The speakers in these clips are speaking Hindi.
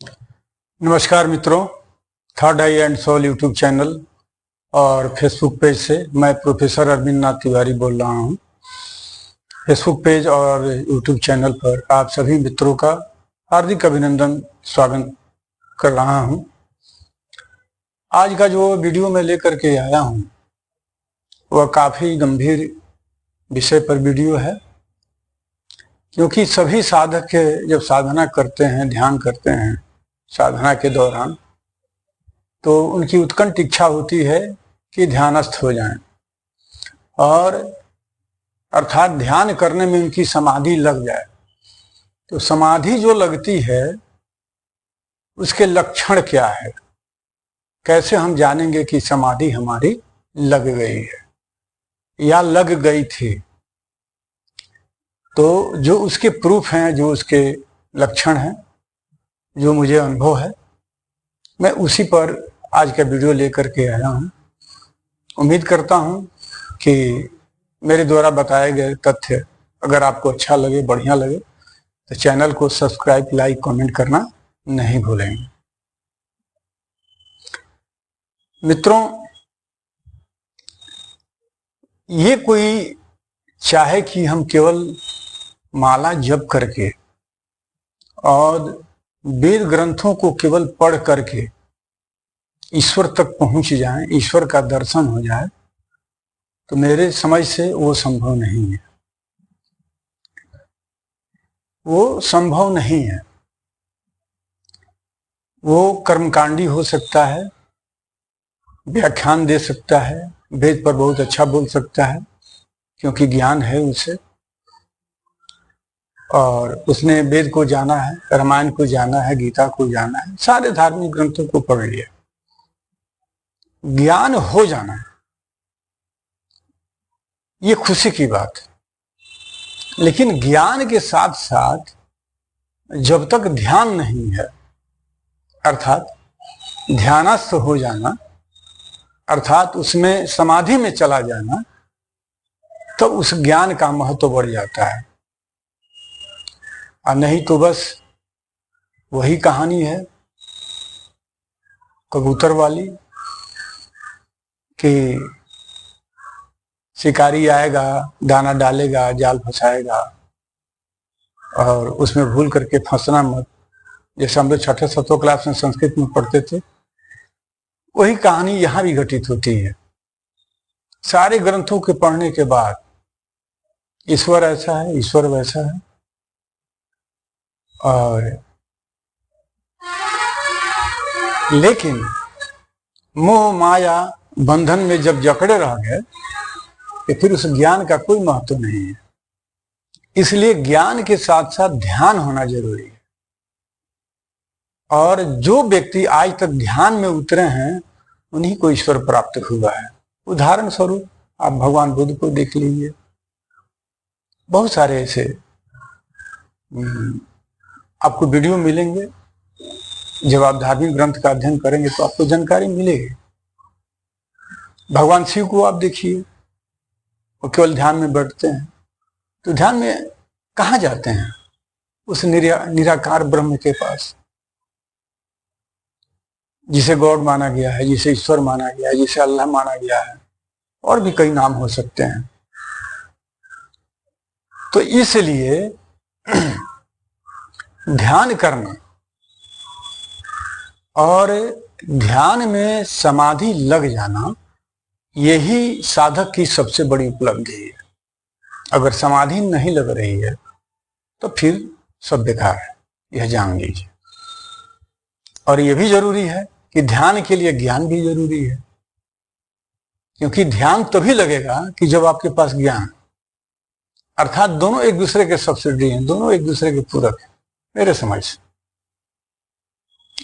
नमस्कार मित्रों, third eye and soul YouTube channel और फेसबुक पेज से मैं प्रोफेसर अरविंद नाथ तिवारी बोल रहा हूं। फेसबुक पेज और यूट्यूब चैनल पर आप सभी मित्रों का हार्दिक अभिनंदन स्वागत कर रहा हूं। आज का जो वीडियो मैं लेकर के आया हूं वह काफ़ी गंभीर विषय पर वीडियो है, क्योंकि सभी साधक जब साधना करते हैं, ध्यान करते हैं साधना के दौरान, तो उनकी उत्कंठ इच्छा होती है कि ध्यानस्थ हो जाएं, और अर्थात ध्यान करने में उनकी समाधि लग जाए। तो समाधि जो लगती है उसके लक्षण क्या है, कैसे हम जानेंगे कि समाधि हमारी लग गई है या लग गई थी? तो जो उसके प्रूफ हैं, जो उसके लक्षण हैं, जो मुझे अनुभव है, मैं उसी पर आज का वीडियो लेकर के आया हूं। उम्मीद करता हूं कि मेरे द्वारा बताए गए तथ्य अगर आपको अच्छा लगे, बढ़िया लगे, तो चैनल को सब्सक्राइब, लाइक, कमेंट करना नहीं भूलेंगे। मित्रों, ये कोई चाहे कि हम केवल माला जप करके और वेद ग्रंथों को केवल पढ़ करके ईश्वर तक पहुंच जाएं, ईश्वर का दर्शन हो जाए, तो मेरे समझ से वो संभव नहीं है। वो संभव नहीं है। वो कर्मकांडी हो सकता है, व्याख्यान दे सकता है, वेद पर बहुत अच्छा बोल सकता है क्योंकि ज्ञान है उसे, और उसने वेद को जाना है, रामायण को जाना है, गीता को जाना है, सारे धार्मिक ग्रंथों को पढ़ लिया। ज्ञान हो जाना ये खुशी की बात है, लेकिन ज्ञान के साथ साथ जब तक ध्यान नहीं है, अर्थात ध्यानस्थ हो जाना, अर्थात उसमें समाधि में चला जाना, तो उस ज्ञान का महत्व बढ़ जाता है। और नहीं तो बस वही कहानी है कबूतर वाली कि शिकारी आएगा, दाना डालेगा, जाल फंसाएगा और उसमें भूल करके फंसना मत, जैसे हम लोग छठे सत्रों क्लास में संस्कृत में पढ़ते थे, वही कहानी यहाँ भी घटित होती है। सारे ग्रंथों के पढ़ने के बाद ईश्वर ऐसा है, ईश्वर वैसा है, और लेकिन मोह माया बंधन में जब जकड़े रह गए तो फिर उस ज्ञान का कोई महत्व नहीं है। इसलिए ज्ञान के साथ साथ ध्यान होना जरूरी है। और जो व्यक्ति आज तक ध्यान में उतरे हैं उन्हीं को ईश्वर प्राप्त हुआ है। उदाहरण स्वरूप आप भगवान बुद्ध को देख लीजिए, बहुत सारे ऐसे आपको वीडियो मिलेंगे। जब आप धार्मिक ग्रंथ का अध्ययन करेंगे तो आपको जानकारी मिलेगी। भगवान शिव को आप देखिए, वो केवल ध्यान में बैठते हैं, तो ध्यान में कहाँ जाते हैं? उस निराकार ब्रह्म के पास, जिसे गॉड माना गया है, जिसे ईश्वर माना गया है, जिसे अल्लाह माना गया है, और भी कई नाम हो सकते हैं। तो इसलिए ध्यान करना और ध्यान में समाधि लग जाना, यही साधक की सबसे बड़ी उपलब्धि है। अगर समाधि नहीं लग रही है तो फिर सब बेकार है, यह जान लीजिए। और यह भी जरूरी है कि ध्यान के लिए ज्ञान भी जरूरी है, क्योंकि ध्यान तभी लगेगा कि जब आपके पास ज्ञान, अर्थात दोनों एक दूसरे के सब्सिडी हैं, दोनों एक दूसरे के पूरक हैं। मेरे समझ से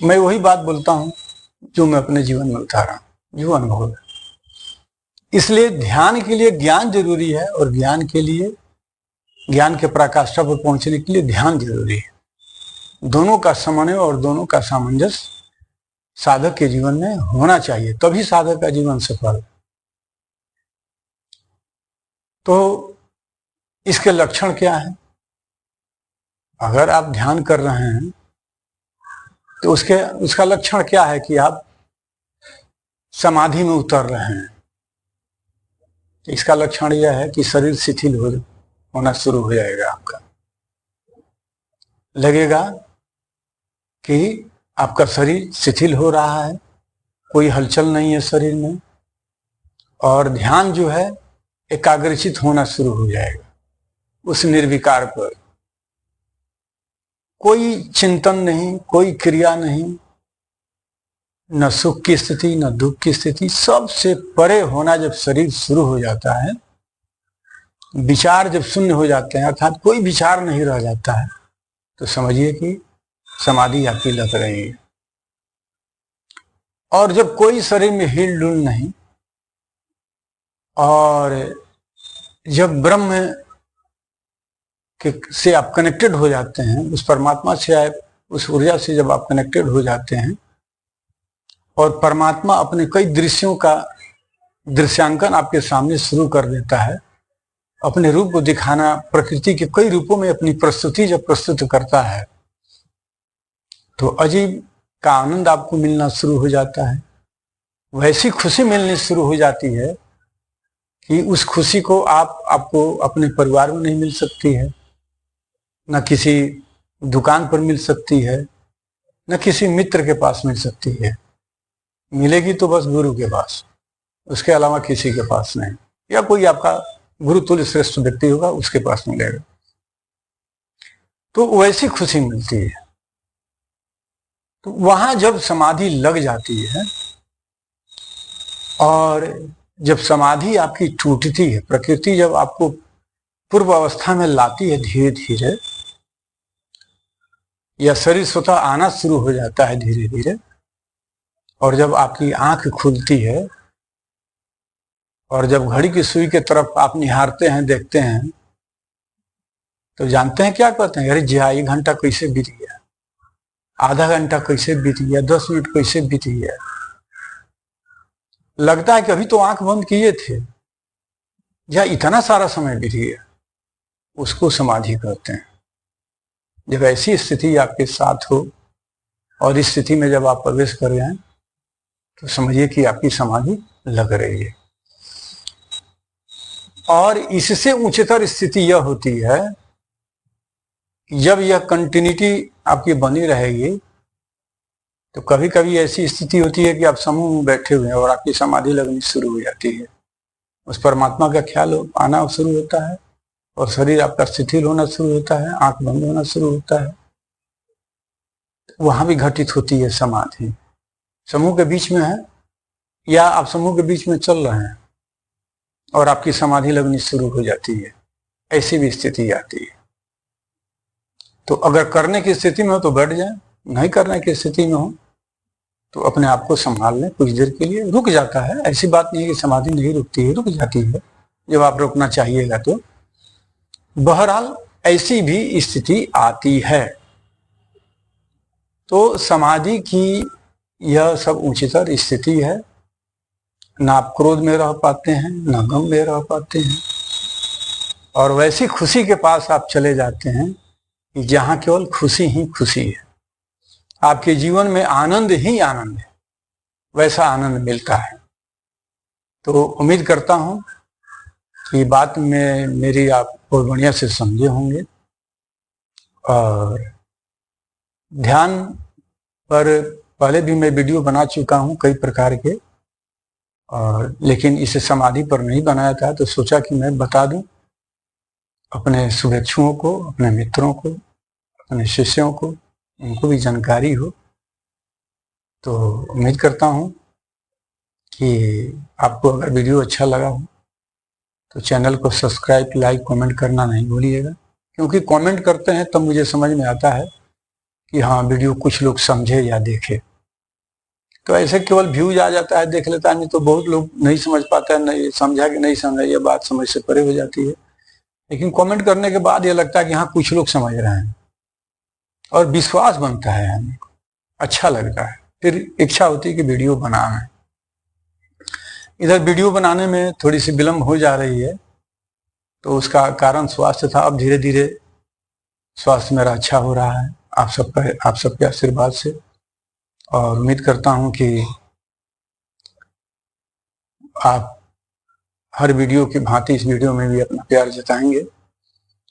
मैं वही बात बोलता हूं जो मैं अपने जीवन में उतारा, जो अनुभव है। इसलिए ध्यान के लिए ज्ञान जरूरी है, और ज्ञान के लिए, ज्ञान के पराकाष्ठा पर पहुंचने के लिए ध्यान जरूरी है। दोनों का समन्वय और दोनों का सामंजस्य साधक के जीवन में होना चाहिए, तभी साधक का जीवन सफल है। तो इसके लक्षण क्या है? अगर आप ध्यान कर रहे हैं तो उसका लक्षण क्या है कि आप समाधि में उतर रहे हैं। इसका लक्षण यह है कि शरीर शिथिल होना शुरू हो जाएगा। आपका लगेगा कि आपका शरीर शिथिल हो रहा है, कोई हलचल नहीं है शरीर में, और ध्यान जो है एकाग्रचित होना शुरू हो जाएगा उस निर्विकार पर। कोई चिंतन नहीं, कोई क्रिया नहीं, न सुख की स्थिति न दुख की स्थिति, सबसे परे होना जब शरीर शुरू हो जाता है, विचार जब शून्य हो जाते हैं, अर्थात कोई विचार नहीं रह जाता है, तो समझिए कि समाधि आपकी लग रही है। और जब कोई शरीर में हिल डुल नहीं, और जब ब्रह्म से आप कनेक्टेड हो जाते हैं, उस परमात्मा से, आप उस ऊर्जा से जब आप कनेक्टेड हो जाते हैं, और परमात्मा अपने कई दृश्यों का दृश्यांकन आपके सामने शुरू कर देता है, अपने रूप को दिखाना, प्रकृति के कई रूपों में अपनी प्रस्तुति जब प्रस्तुत करता है, तो अजीब का आनंद आपको मिलना शुरू हो जाता है। वैसी खुशी मिलनी शुरू हो जाती है कि उस खुशी को आपको अपने परिवार में नहीं मिल सकती है, न किसी दुकान पर मिल सकती है, न किसी मित्र के पास मिल सकती है। मिलेगी तो बस गुरु के पास, उसके अलावा किसी के पास नहीं, या कोई आपका गुरु तुल्य श्रेष्ठ व्यक्ति होगा उसके पास मिलेगा। तो वैसी खुशी मिलती है। तो वहां जब समाधि लग जाती है, और जब समाधि आपकी टूटती है, प्रकृति जब आपको पूर्व अवस्था में लाती है धीरे धीरे, या शरीर स्वतः आना शुरू हो जाता है धीरे धीरे, और जब आपकी आंख खुलती है, और जब घड़ी की सुई के तरफ आप निहारते हैं, देखते हैं, तो जानते हैं क्या कहते हैं? अरे जी हाँ, 1 घंटा कैसे बीत गया, आधा घंटा कैसे बीत गया, 10 मिनट कैसे बीत गया। लगता है कि अभी तो आंख बंद किए थे, या इतना सारा समय बीत गया। उसको समाधि कहते हैं। जब ऐसी स्थिति आपके साथ हो, और इस स्थिति में जब आप प्रवेश कर जाएं, तो समझिए कि आपकी समाधि लग रही है। और इससे उच्चतर स्थिति यह होती है, जब यह कंटिन्यूटी आपकी बनी रहेगी, तो कभी कभी ऐसी स्थिति होती है कि आप समूह में बैठे हुए हैं और आपकी समाधि लगनी शुरू हो जाती है। उस परमात्मा का ख्याल आना शुरू होता है, और शरीर आपका शिथिल होना शुरू होता है, आंख बंद होना शुरू होता है। वहां भी घटित होती है समाधि। समूह के बीच में है, या आप समूह के बीच में चल रहे हैं और आपकी समाधि लगनी शुरू हो जाती है, ऐसी भी स्थिति आती है। तो अगर करने की स्थिति में हो तो बैठ जाए, नहीं करने की स्थिति में हो तो अपने आप को संभाल लें। कुछ देर के लिए रुक जाता है, ऐसी बात नहीं है कि समाधि नहीं रुकती है, रुक जाती है जब आप रुकना चाहिएगा तो। बहरहाल ऐसी भी स्थिति आती है। तो समाधि की यह सब उच्चतर स्थिति है। ना आप क्रोध में रह पाते हैं, ना गम में रह पाते हैं, और वैसी खुशी के पास आप चले जाते हैं कि जहां केवल खुशी ही खुशी है। आपके जीवन में आनंद ही आनंद है, वैसा आनंद मिलता है। तो उम्मीद करता हूं कि बात में मेरी आप बहुत बढ़िया से समझे होंगे। और ध्यान पर पहले भी मैं वीडियो बना चुका हूं कई प्रकार के, और लेकिन इसे समाधि पर नहीं बनाया था, तो सोचा कि मैं बता दूं अपने शुभेच्छुओं को, अपने मित्रों को, अपने शिष्यों को, उनको भी जानकारी हो। तो उम्मीद करता हूं कि आपको अगर वीडियो अच्छा लगा हो तो चैनल को सब्सक्राइब, लाइक, कमेंट करना नहीं भूलिएगा, क्योंकि कमेंट करते हैं तब मुझे समझ में आता है कि हाँ वीडियो कुछ लोग समझे या देखे। तो ऐसे केवल व्यूज आ जाता है, देख लेता है, नहीं तो बहुत लोग नहीं समझ पाता है, नहीं समझा कि नहीं समझा, ये बात समझ से परे हो जाती है। लेकिन कमेंट करने के बाद ये लगता है कि हाँ कुछ लोग समझ रहे हैं, और विश्वास बनता है, हमें अच्छा लगता है, फिर इच्छा होती है कि वीडियो बनाना है। इधर वीडियो बनाने में थोड़ी सी विलम्ब हो जा रही है, तो उसका कारण स्वास्थ्य था। अब धीरे धीरे स्वास्थ्य मेरा अच्छा हो रहा है, आप सबके आशीर्वाद से। और उम्मीद करता हूं कि आप हर वीडियो की भांति इस वीडियो में भी अपना प्यार जताएंगे।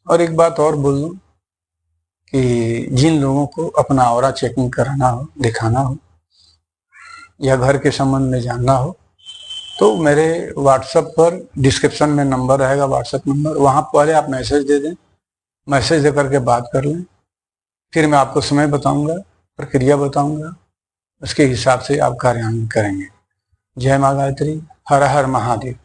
और एक बात और बोल दूं कि जिन लोगों को अपना ऑरा चेकिंग कराना हो, दिखाना हो या घर के संबंध में जानना हो, तो मेरे व्हाट्सएप पर डिस्क्रिप्शन में नंबर रहेगा, व्हाट्सएप नंबर, वहाँ पहले आप मैसेज दे दें, मैसेज दे करके बात कर लें, फिर मैं आपको समय बताऊंगा, प्रक्रिया बताऊंगा, उसके हिसाब से आप कार्यान्वयन करेंगे। जय माँ गायत्री, हर हर महादेव।